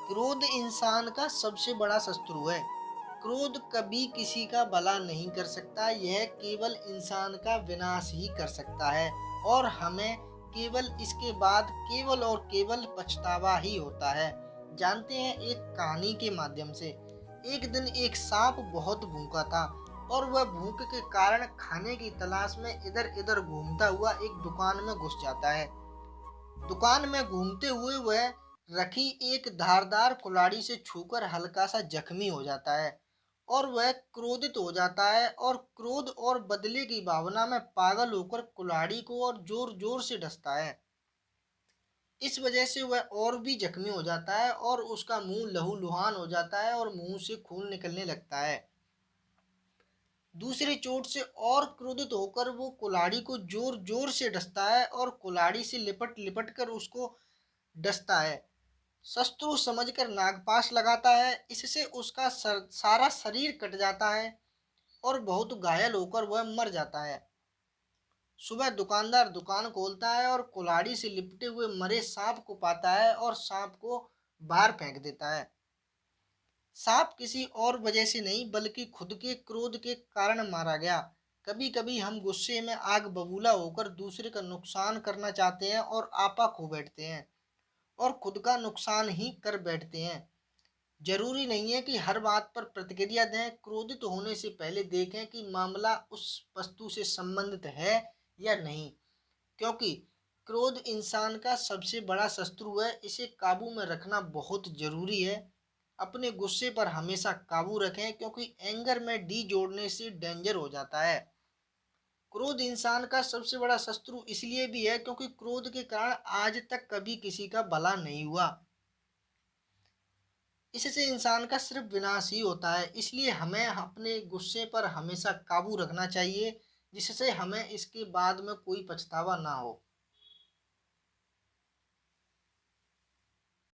क्रोध इंसान का सबसे बड़ा शत्रु है। क्रोध कभी किसी का भला नहीं कर सकता, यह केवल इंसान का विनाश ही कर सकता है और हमें केवल इसके बाद केवल और केवल पछतावा ही होता है। जानते हैं एक कहानी के माध्यम से। एक दिन एक सांप बहुत भूखा था और वह भूख के कारण खाने की तलाश में इधर-इधर घूमता हुआ एक दुकान में घुस जाता है। दुकान में घूमते हुए वह रखी एक धारदार कुल्हाड़ी से छूकर हल्का सा जख्मी हो जाता है और वह क्रोधित हो जाता है और क्रोध और बदले की भावना में पागल होकर कुल्हाड़ी को और जोर जोर से डसता है। इस वजह से वह और भी जख्मी हो जाता है और उसका मुंह लहूलुहान हो जाता है और मुंह से खून निकलने लगता है। दूसरी चोट से और क्रोधित होकर वो कुल्हाड़ी को जोर जोर से डसता है और कुल्हाड़ी से लिपट लिपट कर उसको डसता है। शत्रु समझकर नागपाश लगाता है, इससे उसका सारा शरीर कट जाता है और बहुत घायल होकर वह मर जाता है। सुबह दुकानदार दुकान खोलता है और कुल्हाड़ी से लिपटे हुए मरे सांप को पाता है और सांप को बाहर फेंक देता है। सांप किसी और वजह से नहीं बल्कि खुद के क्रोध के कारण मारा गया। कभी कभी हम गुस्से में आग बबूला होकर दूसरे का नुकसान करना चाहते हैं और आपा खो बैठते हैं और खुद का नुकसान ही कर बैठते हैं। जरूरी नहीं है कि हर बात पर प्रतिक्रिया दें। क्रोधित होने से पहले देखें कि मामला उस वस्तु से संबंधित है या नहीं, क्योंकि क्रोध इंसान का सबसे बड़ा शत्रु है। इसे काबू में रखना बहुत जरूरी है। अपने गुस्से पर हमेशा काबू रखें, क्योंकि एंगर में डी जोड़ने से डेंजर हो जाता है। क्रोध इंसान का सबसे बड़ा शत्रु इसलिए भी है क्योंकि क्रोध के कारण आज तक कभी किसी का भला नहीं हुआ। इससे इंसान का सिर्फ विनाश ही होता है। इसलिए हमें अपने गुस्से पर हमेशा काबू रखना चाहिए, जिससे हमें इसके बाद में कोई पछतावा ना हो।